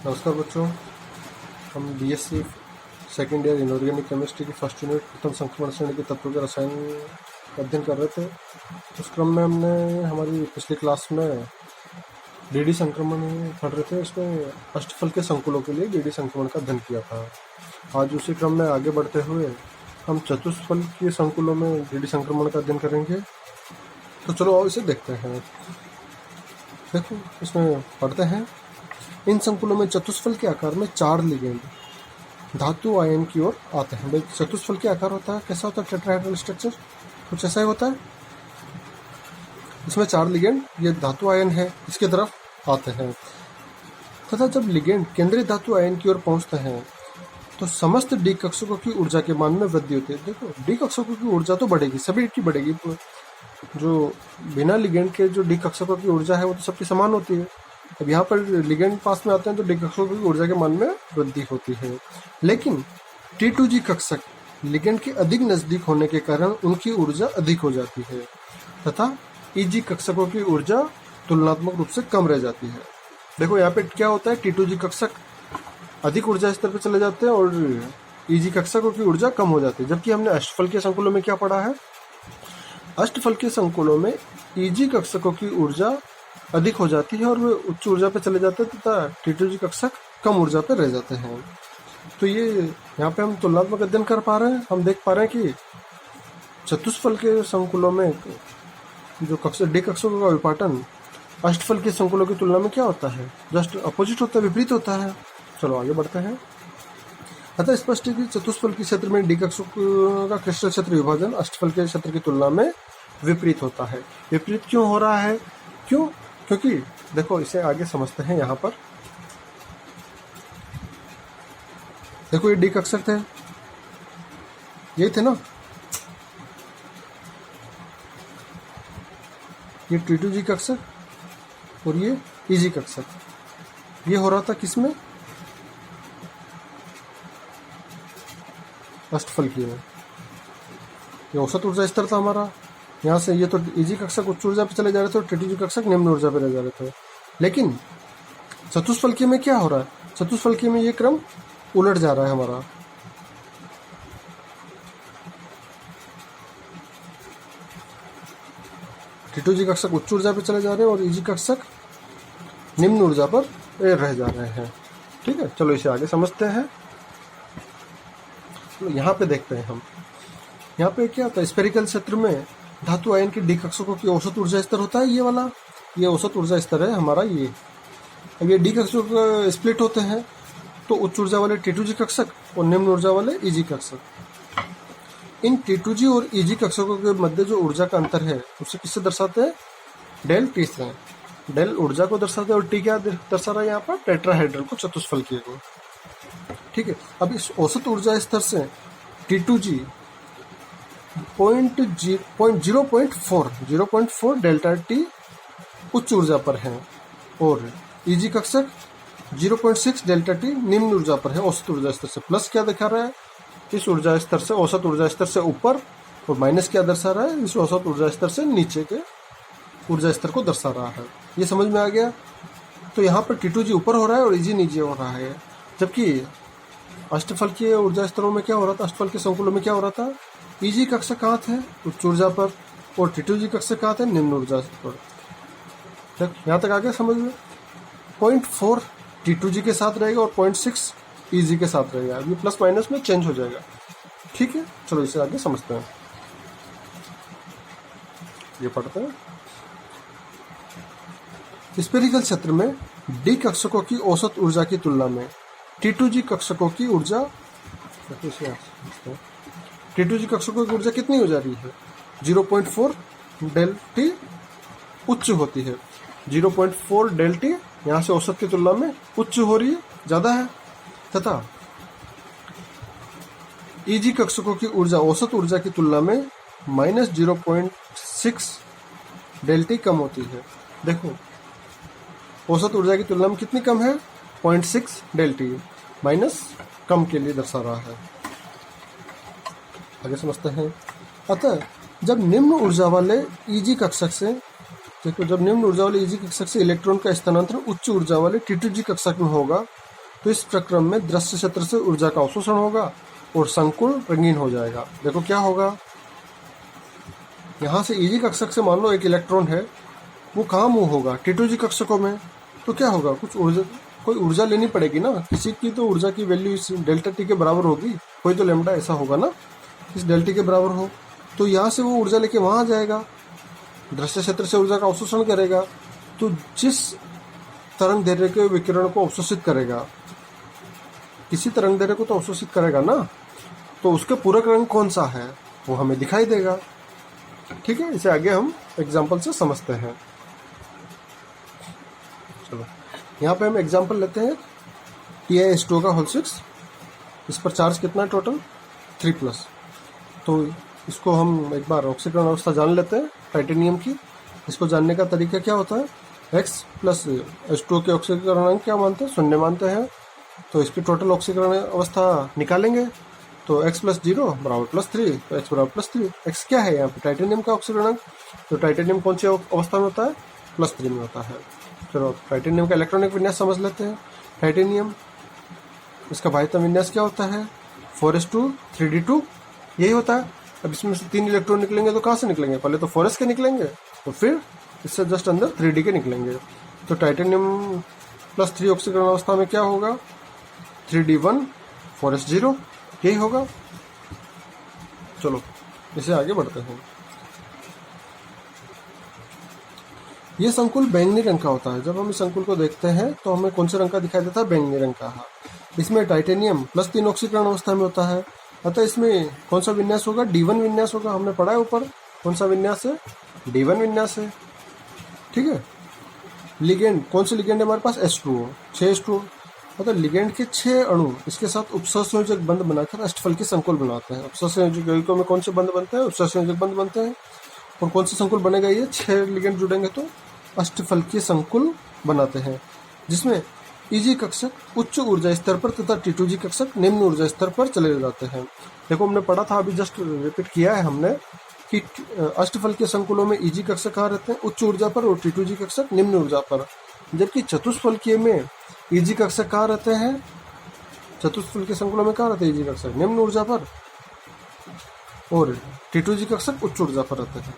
नमस्कार बच्चों, हम BSc second year inorganic chemistry की फर्स्ट यूनिट प्रथम संक्रमण श्रेणी के तत्वों के रसायन का अध्ययन कर रहे थे। उस क्रम में हमने हमारी पिछली क्लास में डीडी संक्रमण पढ़ रहे थे। उसमें अष्टफल के संकुलों के लिए डीडी संक्रमण का अध्ययन किया था। आज उसी क्रम में आगे बढ़ते हुए हम चतुष्फल के संकुलों में डीडी संक्रमण का अध्ययन करेंगे। तो चलो इसे देखते हैं। देखो इसमें पढ़ते हैं, इन संकुलों में चतुष्फल के आकार में 4 लिगेंड धातु आयन की ओर आते हैं। भाई चतुष्फल के आकार होता है, कैसा होता है? टेट्राहेड्रल स्ट्रक्चर कुछ ऐसा ही होता है। इसमें 4 लिगेंड ये धातु आयन है, इसके तरफ आते हैं तथा जब लिगेंड केंद्रीय धातु आयन की ओर पहुंचते हैं तो समस्त डी कक्षकों की ऊर्जा के मान में वृद्धि होती है। देखो डी कक्षकों की ऊर्जा तो बढ़ेगी, सभी की बढ़ेगी। जो बिना लिगेंड के जो डी कक्षकों की ऊर्जा है वो तो सबकी समान होती है। अब यहाँ पर लिगेंड पास में आते हैं तो डी कक्षकों की ऊर्जा के मान में वृद्धि होती है। लेकिन T2G कक्षक लिगेंड के अधिक नजदीक होने के कारण उनकी ऊर्जा अधिक हो जाती है तथा EG कक्षकों की ऊर्जा तुलनात्मक रूप से कम रह जाती है। देखो यहाँ पे क्या होता है, T2G कक्षक अधिक ऊर्जा स्तर पर चले जाते हैं और EG कक्षकों की ऊर्जा कम हो जाती है। जबकि हमने अष्टफल के संकुलों में क्या पढ़ा है, अष्टफल के संकुलों में EG कक्षकों की ऊर्जा अधिक हो जाती है और वे उच्च ऊर्जा पे चले जाते हैं तथा T2G कक्षक कम ऊर्जा पे रह जाते हैं। तो ये यहाँ पे हम तुलनात्मक अध्ययन कर पा रहे हैं। हम देख पा रहे हैं कि चतुष्फल के संकुलों में जो डी कक्षकों का विपाटन अष्टफल के संकुलों की तुलना में क्या होता है, जस्ट अपोजिट होता है, विपरीत होता है। चलो आगे बढ़ते हैं। अतः स्पष्ट है कि चतुष्फल के क्षेत्र में डी कक्षकों का क्रिस्टल क्षेत्र विभाजन अष्टफल के क्षेत्र की तुलना में विपरीत होता है। विपरीत क्यों हो रहा है? क्यों? क्योंकि देखो इसे आगे समझते हैं। यहाँ पर देखो ये डी कक्षक थे, यही थे ना, ये T2G कक्षक और ये EG कक्षक। ये हो रहा था किसमें? अष्टफल की में। ये औसत ऊर्जा स्तर था हमारा। यहाँ से ये तो EG कक्षक उच्च ऊर्जा पे चले जा रहे थे और T2G कक्षक निम्न ऊर्जा पे रह जा रहे थे। लेकिन चतुष्फलकीय में क्या हो रहा है? चतुष्फलकीय में ये क्रम उलट जा रहा है हमारा। T2G कक्षक उच्च ऊर्जा पे चले जा रहे हैं और EG कक्षक निम्न ऊर्जा पर रह जा रहे हैं। ठीक है, चलो इसे आगे समझते हैं। तो यहाँ पे देखते हैं हम, यहाँ पे क्या होता है, स्फेरिकल क्षेत्र में धातु आयन की डी कक्षकों की औसत ऊर्जा स्तर होता है। ये वाला ये औसत ऊर्जा स्तर है हमारा। ये अब ये डी कक्षक स्प्लिट होते हैं तो उच्च ऊर्जा वाले T2G कक्षक और निम्न ऊर्जा वाले EG कक्षक। इन T2G और EG कक्षकों के मध्य जो ऊर्जा का अंतर है उसे किससे दर्शाते हैं? डेल T से। डेल ऊर्जा को दर्शाते हैं और T क्या दर्शा रहा है यहाँ पर? टेट्राहेड्रल को, चतुष्फलकीय को। ठीक है, अब इस औसत ऊर्जा स्तर से T2G 0.4 डेल्टा T उच्च ऊर्जा पर है और EG कक्षक 0.6 डेल्टा T निम्न ऊर्जा पर है औसत ऊर्जा स्तर से। प्लस क्या दिखा रहा है? इस ऊर्जा स्तर से, औसत ऊर्जा स्तर से ऊपर, और माइनस क्या दर्शा रहा है? इस औसत ऊर्जा स्तर से नीचे के ऊर्जा स्तर को दर्शा रहा है। ये समझ में आ गया? तो यहाँ पर T2G ऊपर हो रहा है और EG नीचे हो रहा है। जबकि अष्टफल के ऊर्जा स्तरों में क्या हो रहा था, अष्टफल के संकुलों में क्या हो रहा था? EG कक्षक कहाँ थे? उच्च ऊर्जा पर, और T2G कक्षक कहाँ थे? निम्न ऊर्जा पर। यहाँ तक आगे समझ में? 0.4 T2G के साथ रहेगा और 0.6 EG के साथ रहेगा। ये प्लस माइनस में चेंज हो जाएगा। ठीक है, चलो इसे आगे समझते हैं। ये पढ़ते हैं। स्फेरिकल क्षेत्र में डी कक्षकों की औसत ऊर्जा की तुलना में T2G कक्षकों की ऊर्जा, T2G कक्षकों की ऊर्जा कितनी हो जा रही है? 0.4 डेल T उच्च होती है। 0.4 डेल T यहाँ से औसत की तुलना में उच्च हो रही है, ज़्यादा है। तथा EG कक्षकों की ऊर्जा औसत ऊर्जा की तुलना में -0.6 डेल T कम होती है। देखो औसत ऊर्जा की तुलना में कितनी कम है? 0.6 डेल T माइनस कम के लिए दर्शा रहा है। आगे समझते हैं। अतः जब निम्न ऊर्जा वाले EG कक्षक से देखो जब निम्न ऊर्जा वाले EG कक्षक से इलेक्ट्रॉन का स्थानांतरण उच्च ऊर्जा वाले T2G कक्षक में होगा तो इस प्रक्रम में दृश्य क्षेत्र से ऊर्जा का अवशोषण होगा और संकुल रंगीन हो जाएगा। देखो क्या होगा, यहाँ से Eg कक्षक से मान लो एक इलेक्ट्रॉन है, वो कहाँ मूव होगा, T2G कक्षकों में। तो क्या होगा, कुछ ऊर्जा, कोई ऊर्जा लेनी पड़ेगी ना, किसी की तो ऊर्जा की वैल्यू इस डेल्टा टी के बराबर होगी, कोई तो लैम्डा ऐसा होगा ना इस डेल्टा के बराबर हो। तो यहाँ से वो ऊर्जा लेके वहाँ जाएगा, दृश्य क्षेत्र से ऊर्जा का अवशोषण करेगा। तो जिस तरंग दैर्घ्य के विकिरण को अवशोषित करेगा, किसी तरंग दैर्घ्य को तो अवशोषित करेगा ना, तो उसके पूरक रंग कौन सा है वो हमें दिखाई देगा। ठीक है, इसे आगे हम एग्जाम्पल से समझते हैं। चलो यहाँ पे हम एग्जाम्पल लेते हैं Ti(H2O) का होल 6। इस पर चार्ज कितना है टोटल 3+। तो इसको हम एक बार ऑक्सीकरण अवस्था जान लेते हैं टाइटेनियम की। इसको जानने का तरीका क्या होता है, X प्लस H2O के ऑक्सीकरण अंक क्या मानते हैं, 0 मानते हैं। तो इसकी टोटल ऑक्सीकरण अवस्था निकालेंगे, तो x + 0 = +3, तो x = +3। x क्या है यहाँ पे, टाइटेनियम का ऑक्सीकरण अंक। तो टाइटेनियम कौन सी अवस्था में होता है, +3 में होता है। चलो टाइटेनियम का इलेक्ट्रॉनिक विन्यास समझ लेते हैं। टाइटेनियम, इसका बाह्यतम विन्यास क्या होता है, 4s2 3d2, यही होता है। अब इसमें से 3 इलेक्ट्रॉन निकलेंगे तो कहाँ से निकलेंगे, पहले तो 4s के निकलेंगे, तो फिर इससे जस्ट अंदर 3d के निकलेंगे। तो टाइटेनियम +3 ऑक्सीकरण अवस्था में क्या होगा, 3d1 4s0, यही होगा। चलो इसे आगे बढ़ते हैं। ये संकुल बैंगनी रंग का होता है। जब हम इस संकुल को देखते हैं तो हमें कौन से रंग का दिखाई देता है, बैंगनी रंग का। इसमें टाइटेनियम +3 ऑक्सीकरण अवस्था में होता है, अतः इसमें कौन सा विन्यास होगा, D1 विन्यास होगा। हमने पढ़ा है ऊपर कौन सा विन्यास है, D1 विन्यास है। ठीक है, लिगेंड, कौन से लिगेंड है हमारे पास, H2O, 6H2O। मतलब लिगेंड के 6 अणु इसके साथ उपसंयोजक बंध बनाकर अष्टफलकीय संकुल बनाते हैं। उपसंयोजक यौगिकों में कौन से बंध बनते हैं, उपसंयोजक बंध बनते हैं। और कौन से संकुल बनेगा, ये 6 लिगेंड जुड़ेंगे तो अष्टफलकीय संकुल बनाते हैं, जिसमें Eg कक्षक उच्च ऊर्जा स्तर पर तथा T2G कक्षक निम्न ऊर्जा स्तर पर चले जाते हैं। देखो हमने पढ़ा था, अभी जस्ट रिपीट किया है हमने कि अष्टफलकीय संकुलों में Eg कक्षक कहाँ रहते हैं, उच्च ऊर्जा पर, और T2G कक्षक निम्न ऊर्जा पर। जबकि चतुष्फलकीय में Eg कक्षक कहाँ रहते हैं, चतुष्फलकीय संकुलों में कहाँ रहते हैं Eg कक्षक, निम्न ऊर्जा पर, और T2G कक्षक उच्च ऊर्जा पर रहते हैं।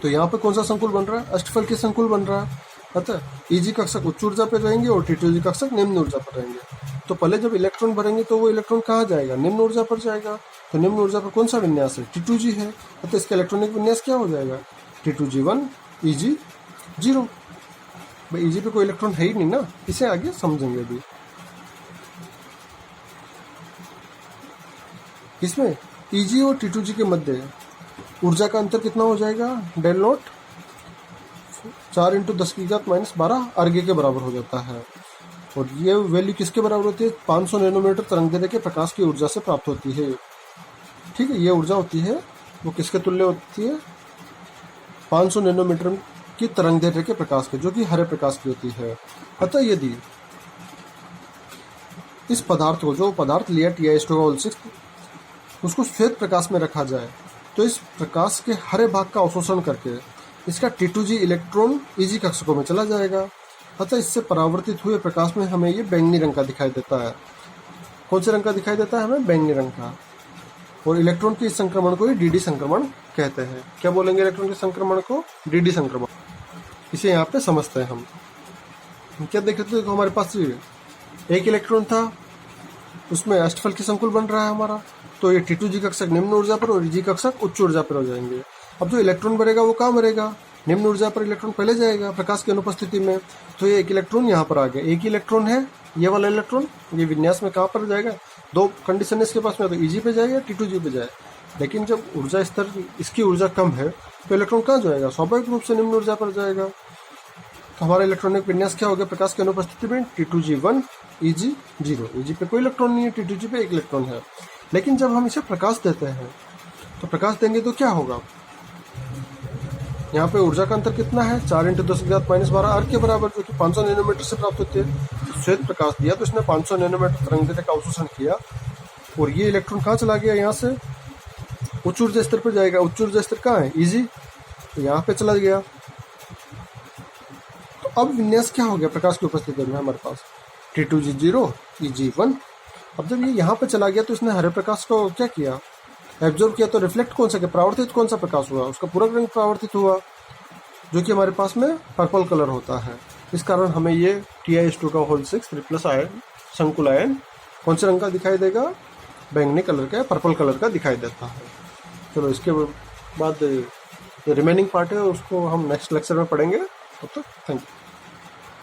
तो यहाँ पे कौन सा संकुल बन रहा है, अष्टफलकीय संकुल बन रहा है। अतः Eg कक्षक उच्च ऊर्जा पर रहेंगे और T2G कक्षक निम्न ऊर्जा पर रहेंगे। तो पहले जब इलेक्ट्रॉन भरेंगे तो वो इलेक्ट्रॉन कहाँ जाएगा, निम्न ऊर्जा पर जाएगा। तो निम्न ऊर्जा पर कौन सा विन्यास है, T2G है। अतः इसका इलेक्ट्रॉनिक विन्यास क्या हो जाएगा, T2G1 Eg0। भाई Eg पे कोई इलेक्ट्रॉन है ही नहीं ना, इसे आगे समझेंगे अभी। इसमें Eg और T2G के मध्य ऊर्जा का अंतर कितना हो जाएगा, डेल नॉट 4 × 10⁻12 अर्घ्य के बराबर हो जाता है। और ये वैल्यू किसके बराबर होती है, 500 नैनोमीटर तरंग दैर्घ्य के प्रकाश की ऊर्जा से प्राप्त होती है। ठीक है, ये ऊर्जा होती है वो किसके तुल्य होती है, 500 नैनोमीटर की तरंग दैर्घ्य के प्रकाश के, जो कि हरे प्रकाश की होती है। अतः यदि इस पदार्थ को, जो पदार्थ लिया Ti(H2O) का होल 6, उसको श्वेत प्रकाश में रखा जाए तो इस प्रकाश के हरे भाग का अवशोषण करके इसका T2G इलेक्ट्रॉन Eg कक्षकों में चला जाएगा। अतः इससे परावर्तित हुए प्रकाश में हमें ये बैंगनी रंग का दिखाई देता है। कौन से रंग का दिखाई देता है हमें, बैंगनी रंग का। और इलेक्ट्रॉन के इस संक्रमण को ही DD संक्रमण कहते हैं। क्या बोलेंगे इलेक्ट्रॉन के संक्रमण को, DD संक्रमण। इसे यहाँ पे समझते हैं हम। क्या देख रहे थे, देखो हमारे पास एक इलेक्ट्रॉन था, उसमें अष्टफलकीय संकुल बन रहा है हमारा। तो ये T2G कक्षक निम्न ऊर्जा पर और Eg कक्षक उच्च ऊर्जा पर हो जाएंगे। अब जो इलेक्ट्रॉन भरेगा वो कहाँ भरेगा, निम्न ऊर्जा पर इलेक्ट्रॉन पहले जाएगा प्रकाश की अनुपस्थिति में। तो ये एक इलेक्ट्रॉन यहाँ पर आ गया, एक ही इलेक्ट्रॉन है ये वाला इलेक्ट्रॉन। ये विन्यास में कहाँ पर जाएगा, 2 कंडीशन इसके पास में, तो Eg पे जाएगा, T2G पे जाए। लेकिन जब ऊर्जा स्तर, इसकी ऊर्जा कम है तो इलेक्ट्रॉन कहाँ जाएगा, स्वाभाविक रूप से निम्न ऊर्जा पर जाएगा। तो हमारा इलेक्ट्रॉनिक विन्यास क्या हो गया प्रकाश की अनुपस्थिति में, T2G1 Eg0। Eg पे कोई इलेक्ट्रॉन नहीं है, T2G पे एक इलेक्ट्रॉन है। लेकिन जब हम इसे प्रकाश देते हैं तो प्रकाश देंगे तो क्या होगा, यहाँ पे ऊर्जा का अंतर कितना है, 4 × 10⁻12 अर्घ्य के बराबर, जो कि 500 नैनोमीटर से प्राप्त होती है। श्वेत प्रकाश दिया तो इसने 500 नैनोमीटर तरंग दैर्घ्य का अवशोषण किया। और ये इलेक्ट्रॉन कहाँ चला गया, यहाँ से उच्च ऊर्जा स्तर पर जाएगा। उच्च ऊर्जा स्तर कहाँ है, Eg, तो यहाँ पे चला गया। तो अब विन्यास क्या हो गया प्रकाश की उपस्थिति में हमारे पास, T2G0 EG1। अब जब ये यहाँ पे चला गया तो इसने हरे प्रकाश को क्या किया, एब्जॉर्ब किया, तो रिफ्लेक्ट कौन सा किया, परावर्तित कौन सा प्रकाश हुआ, उसका पूरा रंग परावर्तित हुआ, जो कि हमारे पास में पर्पल कलर होता है। इस कारण हमें ये Ti2 का होल 6 3+ आयन संकुल आयन कौन से रंग का दिखाई देगा, बैंगनी कलर का, पर्पल कलर का दिखाई देता है। चलो इसके बाद जो रिमेनिंग पार्ट है उसको हम नेक्स्ट लेक्चर में पढ़ेंगे। तब तक थैंक यू।